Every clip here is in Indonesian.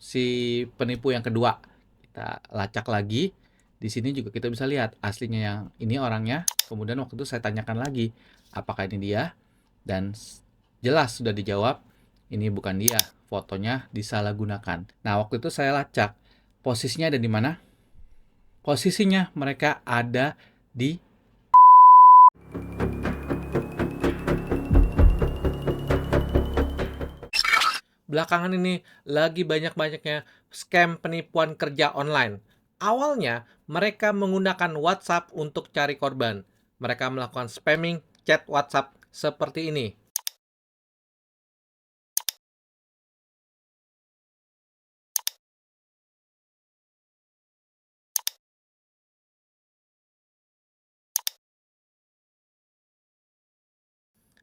si penipu yang kedua. Kita lacak lagi. Di sini juga kita bisa lihat aslinya yang ini orangnya. Kemudian waktu itu saya tanyakan lagi, apakah ini dia? Dan jelas sudah dijawab, ini bukan dia. Fotonya disalahgunakan. Nah, waktu itu saya lacak. Posisinya ada di mana? Posisinya mereka ada di belakangan ini lagi banyak-banyaknya scam penipuan kerja online. Awalnya, mereka menggunakan WhatsApp untuk cari korban. Mereka melakukan spamming chat WhatsApp seperti ini.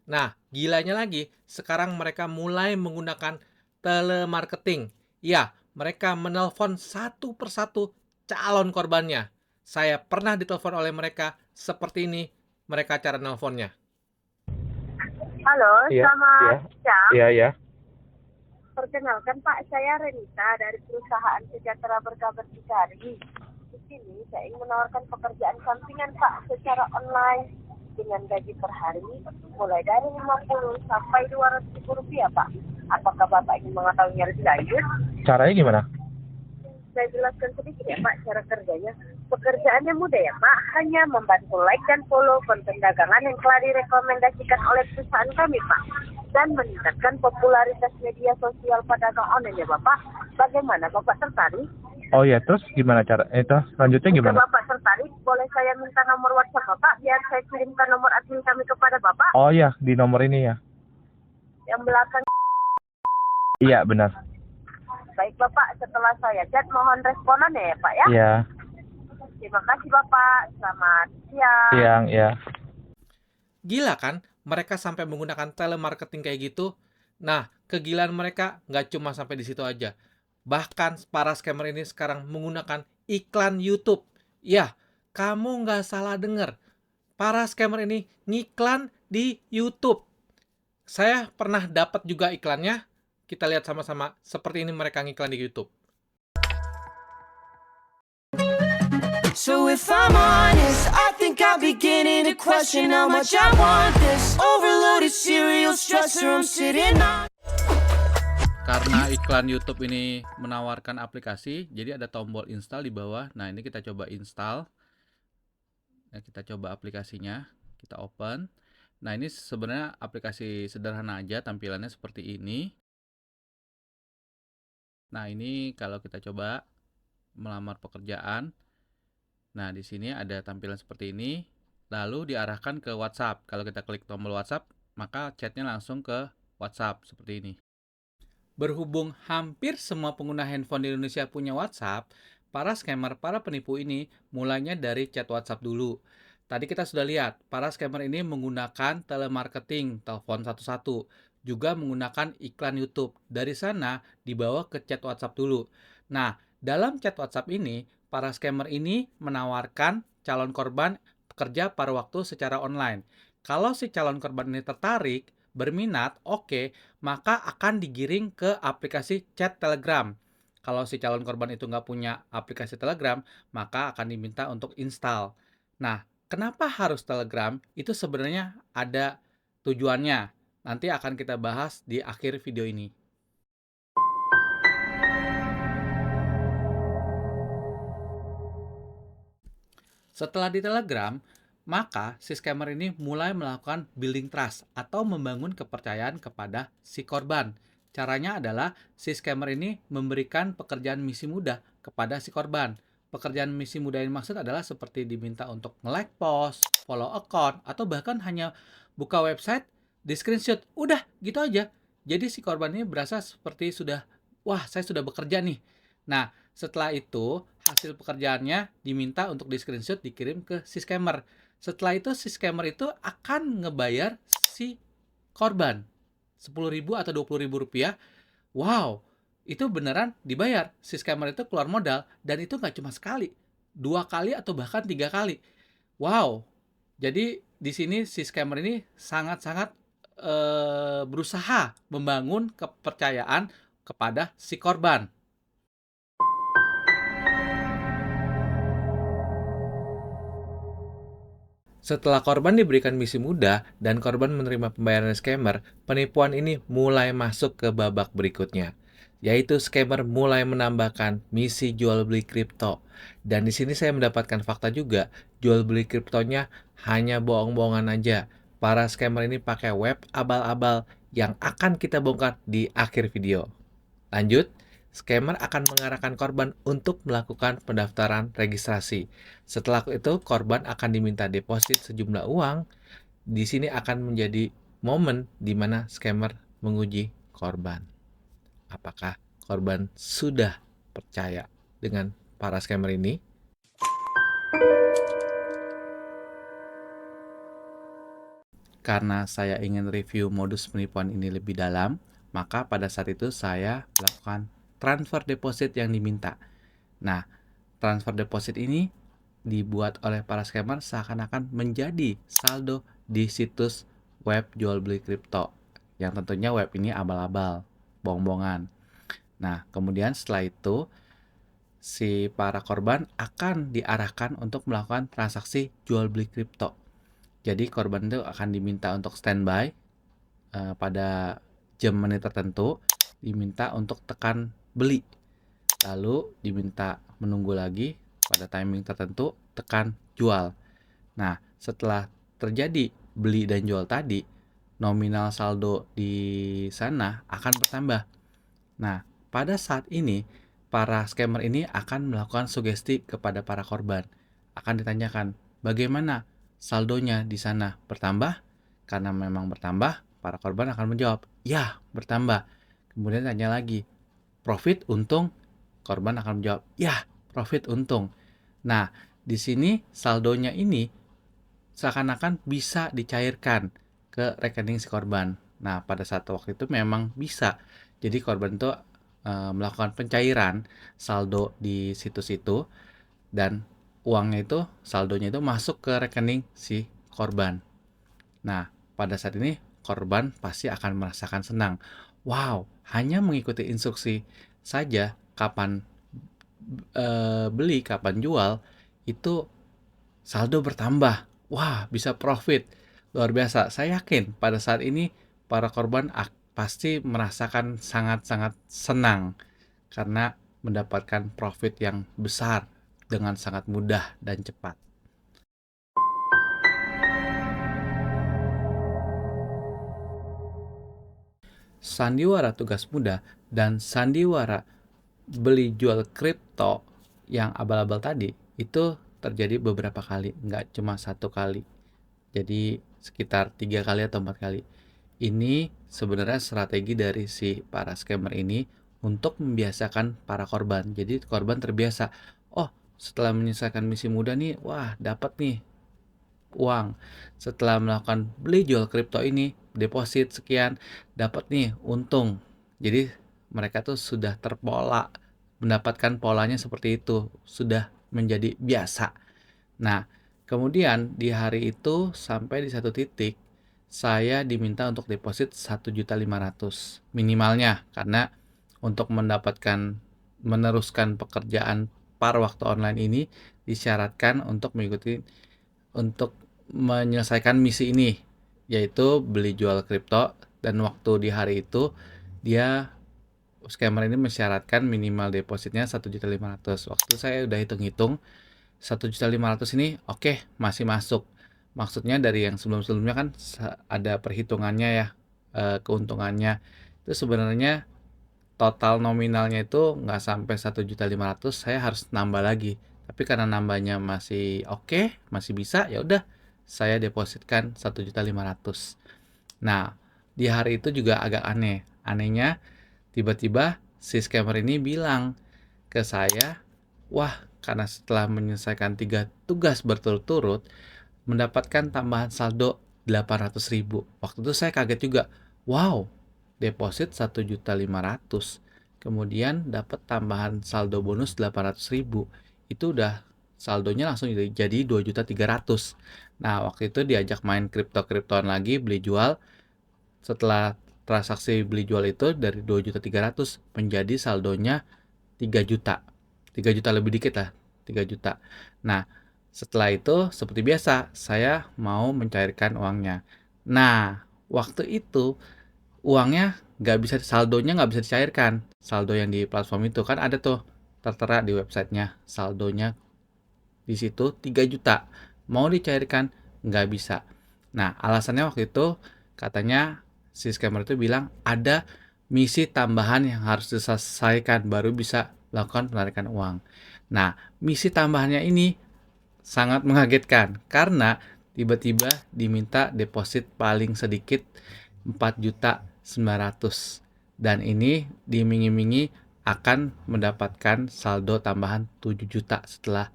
Nah, gilanya lagi, sekarang mereka mulai menggunakan telemarketing. Ya, mereka menelpon satu persatu calon korbannya. Saya pernah ditelepon oleh mereka seperti ini, mereka cara nelponnya. Halo, Iya, selamat siang. iya, iya. Perkenalkan Pak, saya Renita dari perusahaan Sejahtera Berkabar Cicari. Di sini saya ingin menawarkan pekerjaan sampingan Pak secara online dengan gaji per hari mulai dari 50 sampai 200 ribu rupiah Pak. Apakah Bapak ingin mengetahuinya lebih lanjut? Caranya gimana? Saya jelaskan sedikit ya Pak cara kerjanya. Pekerjaannya mudah ya Pak, hanya membantu like dan follow konten dagangan yang telah direkomendasikan oleh perusahaan kami Pak. Dan meningkatkan popularitas media sosial pedagang online ya Bapak. Bagaimana Bapak tertarik? Oh ya, terus gimana cara itu selanjutnya Jika gimana? Bapak tertarik, boleh saya minta nomor WhatsApp Bapak biar saya kirimkan nomor admin kami kepada Bapak. Oh ya, di nomor ini ya. Yang belakang. Iya, benar. Baik Bapak, setelah saya chat mohon responan ya Pak ya. Iya, Terima kasih Bapak, selamat siang. siang, ya. Gila kan? Mereka sampai menggunakan telemarketing kayak gitu. Nah, kegilaan mereka nggak cuma sampai di situ aja. Bahkan para scammer ini sekarang menggunakan iklan YouTube. Ya, kamu nggak salah dengar. Para scammer ini ngiklan di YouTube. Saya pernah dapat juga iklannya. Kita lihat sama-sama seperti ini mereka ngiklan di YouTube. So if I'm honest, I think I'm beginning to question how much I want this overloaded cereal stressor I'm sitting on. Karena iklan YouTube ini menawarkan aplikasi, jadi ada tombol install di bawah. Nah, ini kita coba install. Nah, kita coba aplikasinya, kita open. Nah, ini sebenarnya aplikasi sederhana aja, tampilannya seperti ini. Nah, ini kalau kita coba melamar pekerjaan. Nah, di sini ada tampilan seperti ini, lalu diarahkan ke WhatsApp. Kalau kita klik tombol WhatsApp, maka chatnya langsung ke WhatsApp seperti ini. Berhubung hampir semua pengguna handphone di Indonesia punya WhatsApp, para scammer, para penipu ini mulainya dari chat WhatsApp dulu. Tadi kita sudah lihat, para scammer ini menggunakan telemarketing, telepon satu-satu, juga menggunakan iklan YouTube. Dari sana dibawa ke chat WhatsApp dulu. Nah, dalam chat WhatsApp ini, para scammer ini menawarkan calon korban pekerja pada waktu secara online. Kalau si calon korban ini tertarik, berminat, oke, maka akan digiring ke aplikasi chat Telegram. Kalau si calon korban itu nggak punya aplikasi Telegram, maka akan diminta untuk install. Nah, kenapa harus Telegram? Itu sebenarnya ada tujuannya. Nanti akan kita bahas di akhir video ini. Setelah di Telegram, maka si scammer ini mulai melakukan building trust atau membangun kepercayaan kepada si korban. Caranya adalah si scammer ini memberikan pekerjaan misi mudah kepada si korban. Pekerjaan misi mudah yang maksud adalah seperti diminta untuk nge-like post, follow account, atau bahkan hanya buka website, di screenshot. Udah, gitu aja. Jadi si korban ini berasa seperti sudah, wah saya sudah bekerja nih. Nah, setelah itu hasil pekerjaannya diminta untuk di screenshot dikirim ke si scammer. Setelah itu si scammer itu akan ngebayar si korban 10.000 atau 20.000 rupiah. Wow, itu beneran dibayar. Si scammer itu keluar modal dan itu nggak cuma sekali, 2 kali atau bahkan 3 kali. Wow, jadi di sini si scammer ini sangat-sangat berusaha membangun kepercayaan kepada si korban. Setelah korban diberikan misi mudah dan korban menerima pembayaran scammer, penipuan ini mulai masuk ke babak berikutnya, yaitu scammer mulai menambahkan misi jual beli kripto. Dan di sini saya mendapatkan fakta juga, jual beli kriptonya hanya bohong-bohongan aja. Para scammer ini pakai web abal-abal yang akan kita bongkar di akhir video. Lanjut, scammer akan mengarahkan korban untuk melakukan pendaftaran registrasi. Setelah itu, korban akan diminta deposit sejumlah uang. Di sini akan menjadi momen di mana scammer menguji korban. Apakah korban sudah percaya dengan para scammer ini? Karena saya ingin review modus penipuan ini lebih dalam, maka pada saat itu saya melakukan transfer deposit yang diminta. Nah, transfer deposit ini dibuat oleh para scammer seakan-akan menjadi saldo di situs web jual beli kripto. Yang tentunya web ini abal-abal, bohong-bohongan. Nah, kemudian setelah itu si para korban akan diarahkan untuk melakukan transaksi jual beli kripto. Jadi korban itu akan diminta untuk standby pada jam menit tertentu, diminta untuk tekan beli, lalu diminta menunggu lagi pada timing tertentu tekan jual. Nah, setelah terjadi beli dan jual tadi, nominal saldo di sana akan bertambah. Nah, pada saat ini para scammer ini akan melakukan sugesti kepada para korban. Akan ditanyakan, bagaimana saldonya di sana bertambah? Karena memang bertambah, para korban akan menjawab, ya bertambah. Kemudian tanya lagi, profit untung? Korban akan menjawab, ya profit untung. Nah, di sini saldonya ini seakan-akan bisa dicairkan ke rekening si korban. Nah, pada saat waktu itu memang bisa. Jadi korban itu melakukan pencairan saldo di situs itu dan uangnya itu, saldonya itu masuk ke rekening si korban. Nah, pada saat ini korban pasti akan merasakan senang. Wow, hanya mengikuti instruksi saja kapan beli, kapan jual, itu saldo bertambah. Wah, bisa profit. Luar biasa. Saya yakin pada saat ini para korban pasti merasakan sangat-sangat senang karena mendapatkan profit yang besar dengan sangat mudah dan cepat. Sandiwara tugas mudah dan sandiwara beli jual kripto yang abal-abal tadi itu terjadi beberapa kali, nggak cuma satu kali. Jadi sekitar 3 kali atau 4 kali. Ini sebenarnya strategi dari si para scammer ini untuk membiasakan para korban. Jadi korban terbiasa, oh setelah menyelesaikan misi mudah nih, wah dapat nih uang. Setelah melakukan beli jual kripto ini, deposit sekian, dapat nih untung. Jadi mereka tuh sudah terpola, mendapatkan polanya seperti itu, sudah menjadi biasa. Nah, kemudian di hari itu sampai di satu titik saya diminta untuk deposit 1.500.000 minimalnya, karena untuk mendapatkan meneruskan pekerjaan par waktu online ini disyaratkan untuk mengikuti untuk menyelesaikan misi ini, yaitu beli jual kripto, dan waktu di hari itu dia scammer ini mensyaratkan minimal depositnya 1.500.000. Waktu saya udah hitung-hitung 1.500.000 ini oke, masih masuk. Maksudnya dari yang sebelum-sebelumnya kan ada perhitungannya ya, keuntungannya itu sebenarnya total nominalnya itu nggak sampai 1.500.000, saya harus nambah lagi. Tapi karena nambahnya masih oke, masih bisa, ya udah saya depositkan 1.500.000. Nah, di hari itu juga agak aneh. Anehnya tiba-tiba si scammer ini bilang ke saya, wah karena setelah menyelesaikan 3 tugas berturut-turut mendapatkan tambahan saldo 800.000. Waktu itu saya kaget juga. Wow, deposit 1.500.000. Kemudian dapat tambahan saldo bonus 800.000. Itu udah saldonya langsung jadi 2.300.000. Nah, waktu itu diajak main kripto-kriptoan lagi, beli jual. Setelah transaksi beli jual itu dari 2.300.000 menjadi saldonya 3 juta. 3 juta lebih dikit lah, 3 juta. Nah, Setelah itu, seperti biasa, saya mau mencairkan uangnya. Nah, waktu itu uangnya nggak bisa, saldonya nggak bisa dicairkan. Saldo yang di platform itu kan ada tuh tertera di websitenya, saldonya di situ 3 juta. Mau dicairkan nggak bisa. Nah, alasannya waktu itu katanya si scammer itu bilang ada misi tambahan yang harus diselesaikan baru bisa melakukan penarikan uang. Nah, misi tambahannya ini sangat mengagetkan karena tiba-tiba diminta deposit paling sedikit 4.900.000 dan ini diiming-imingi akan mendapatkan saldo tambahan 7 juta setelah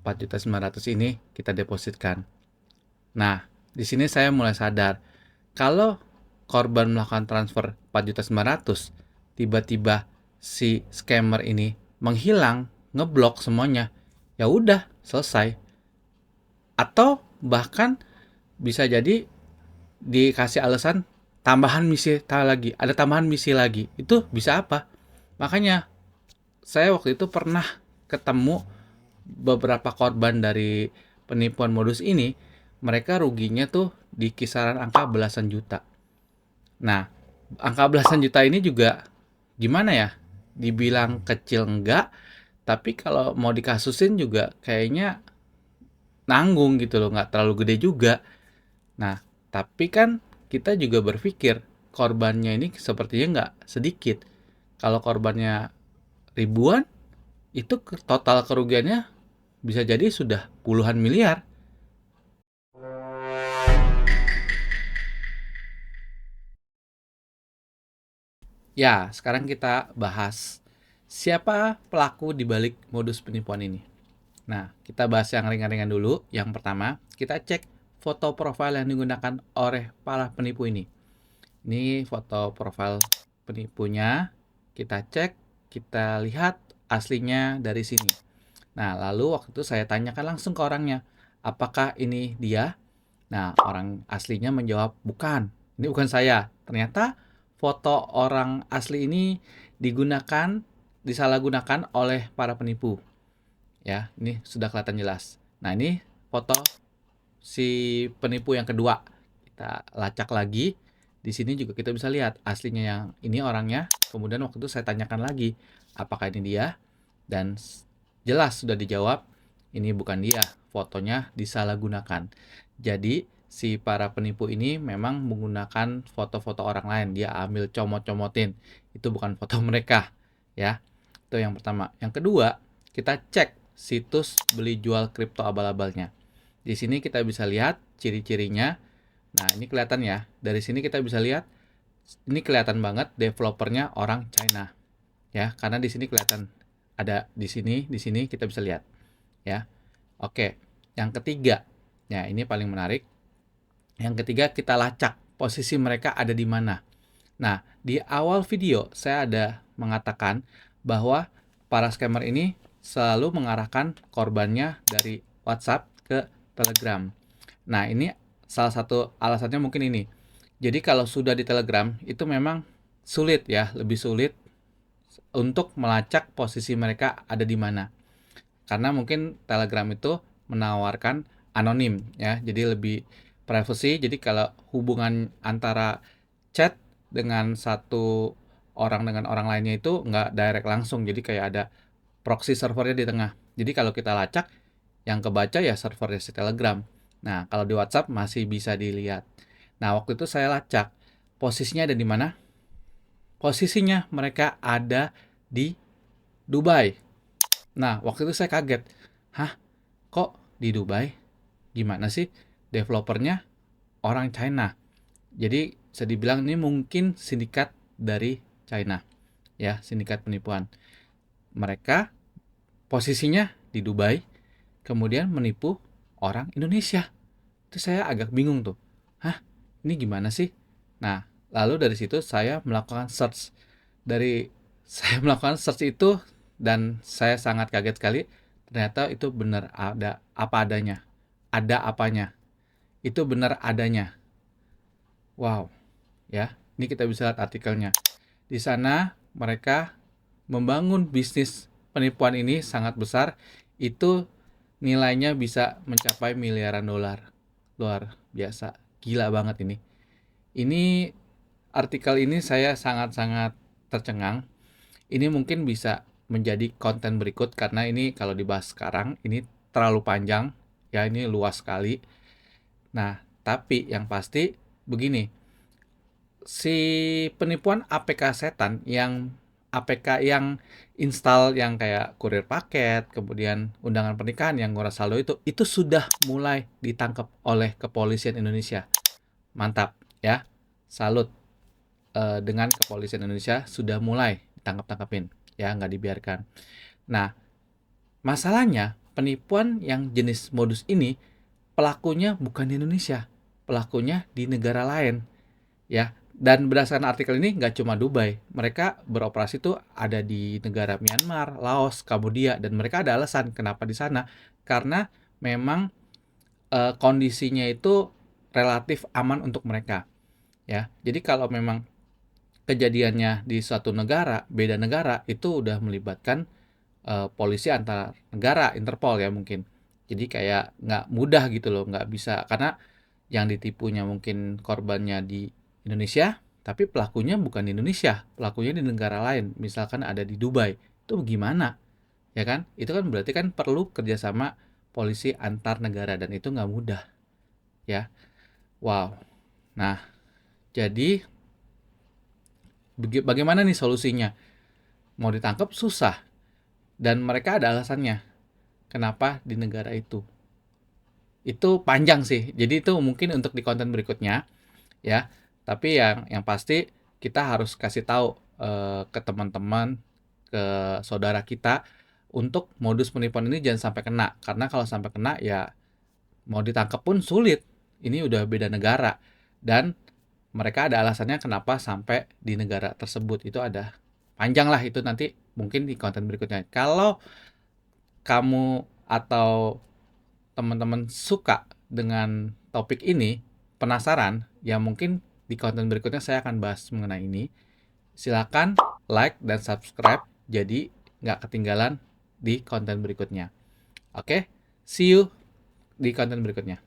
4.900.000 ini kita depositkan. Nah, di sini saya mulai sadar kalau korban melakukan transfer 4.900.000, tiba-tiba si scammer ini menghilang, ngeblok semuanya, ya udah selesai. Atau bahkan bisa jadi dikasih alasan tambahan misi lagi, ada tambahan misi lagi. Itu bisa apa? Makanya saya waktu itu pernah ketemu beberapa korban dari penipuan modus ini, mereka ruginya tuh di kisaran angka belasan juta. Nah, angka belasan juta ini juga gimana ya? Dibilang kecil enggak, tapi kalau mau dikasusin juga kayaknya nanggung gitu loh, nggak terlalu gede juga. Nah, tapi kan kita juga berpikir korbannya ini sepertinya nggak sedikit. Kalau korbannya ribuan, itu total kerugiannya bisa jadi sudah puluhan miliar. Ya, sekarang kita bahas siapa pelaku di balik modus penipuan ini. Nah, kita bahas yang ringan-ringan dulu. Yang pertama, kita cek foto profil yang digunakan oleh para penipu ini. Ini foto profil penipunya. Kita cek, kita lihat aslinya dari sini. Nah, lalu waktu itu saya tanyakan langsung ke orangnya, apakah ini dia? Nah, orang aslinya menjawab, bukan, ini bukan saya. Ternyata foto orang asli ini disalahgunakan oleh para penipu. Ya, ini sudah kelihatan jelas. Nah, ini foto si penipu yang kedua. Kita lacak lagi. Di sini juga kita bisa lihat aslinya yang ini orangnya. Kemudian waktu itu saya tanyakan lagi, apakah ini dia? Dan jelas sudah dijawab, ini bukan dia. Fotonya disalahgunakan. Jadi, si para penipu ini memang menggunakan foto-foto orang lain. Dia ambil comot-comotin. Itu bukan foto mereka, ya. Itu yang pertama. Yang kedua, kita cek situs beli jual kripto abal-abalnya. Di sini kita bisa lihat ciri-cirinya. Nah, ini kelihatan ya. Dari sini kita bisa lihat, ini kelihatan banget developernya orang China. Ya, karena di sini kelihatan ada di sini kita bisa lihat. Ya. Oke. Yang ketiga. Ya, ini paling menarik. Yang ketiga kita lacak posisi mereka ada di mana. Nah, di awal video saya ada mengatakan bahwa para scammer ini selalu mengarahkan korbannya dari WhatsApp ke Telegram. Nah, ini salah satu alasannya mungkin ini. Jadi kalau sudah di Telegram itu memang sulit ya, lebih sulit untuk melacak posisi mereka ada di mana. Karena mungkin Telegram itu menawarkan anonim ya, jadi lebih privacy. Jadi kalau hubungan antara chat dengan satu orang dengan orang lainnya itu nggak direct langsung, jadi kayak ada proxy servernya di tengah. Jadi kalau kita lacak, yang kebaca ya servernya si Telegram. Nah, kalau di WhatsApp masih bisa dilihat. Nah, waktu itu saya lacak, posisinya ada di mana? Posisinya mereka ada di Dubai. Nah, waktu itu saya kaget. Hah? Kok di Dubai? Gimana sih? Developernya orang China. Jadi, bisa dibilang ini mungkin sindikat dari China. Ya, sindikat penipuan. Mereka posisinya di Dubai, kemudian menipu orang Indonesia. Itu saya agak bingung tuh. Hah? Ini gimana sih? Nah, lalu dari situ saya melakukan search. Dari saya melakukan search itu dan saya sangat kaget sekali. Ternyata itu benar ada apa adanya. Ada apanya. Itu benar adanya. Wow. Ya, ini kita bisa lihat artikelnya. Di sana mereka membangun bisnis penipuan ini sangat besar. Itu nilainya bisa mencapai miliaran dolar. Luar biasa, gila banget ini. Ini artikel ini saya sangat-sangat tercengang. Ini mungkin bisa menjadi konten berikut karena ini kalau dibahas sekarang ini terlalu panjang, ya ini luas sekali. Nah, tapi yang pasti begini, si penipuan APK setan yang APK yang install yang kayak kurir paket, kemudian undangan pernikahan yang nguras saldo itu sudah mulai ditangkap oleh kepolisian Indonesia. Mantap ya, salut dengan kepolisian Indonesia sudah mulai ditangkap-tangkapin ya, nggak dibiarkan. Nah, masalahnya penipuan yang jenis modus ini pelakunya bukan di Indonesia, pelakunya di negara lain ya. Dan berdasarkan artikel ini nggak cuma Dubai, mereka beroperasi tuh ada di negara Myanmar, Laos, Kambodia, dan mereka ada alasan kenapa di sana karena memang kondisinya itu relatif aman untuk mereka ya. Jadi kalau memang kejadiannya di suatu negara, beda negara, itu udah melibatkan polisi antar negara, Interpol ya mungkin. Jadi kayak nggak mudah gitu loh, nggak bisa karena yang ditipunya mungkin korbannya di Indonesia, tapi pelakunya bukan di Indonesia, pelakunya di negara lain, misalkan ada di Dubai. Itu gimana? Ya kan? Itu kan berarti kan perlu kerjasama polisi antar negara dan itu nggak mudah. Ya, wow. Nah, jadi bagaimana nih solusinya? Mau ditangkap susah dan mereka ada alasannya. Kenapa di negara itu? Itu panjang sih. Jadi itu mungkin untuk di konten berikutnya ya. Tapi yang pasti kita harus kasih tahu ke teman-teman, ke saudara kita untuk modus penipuan ini jangan sampai kena. Karena kalau sampai kena ya mau ditangkap pun sulit. Ini udah beda negara dan mereka ada alasannya kenapa sampai di negara tersebut. Itu ada panjang lah itu nanti mungkin di konten berikutnya. Kalau kamu atau teman-teman suka dengan topik ini, penasaran, ya mungkin di konten berikutnya saya akan bahas mengenai ini. Silakan like dan subscribe, jadi nggak ketinggalan di konten berikutnya. Oke, see you di konten berikutnya.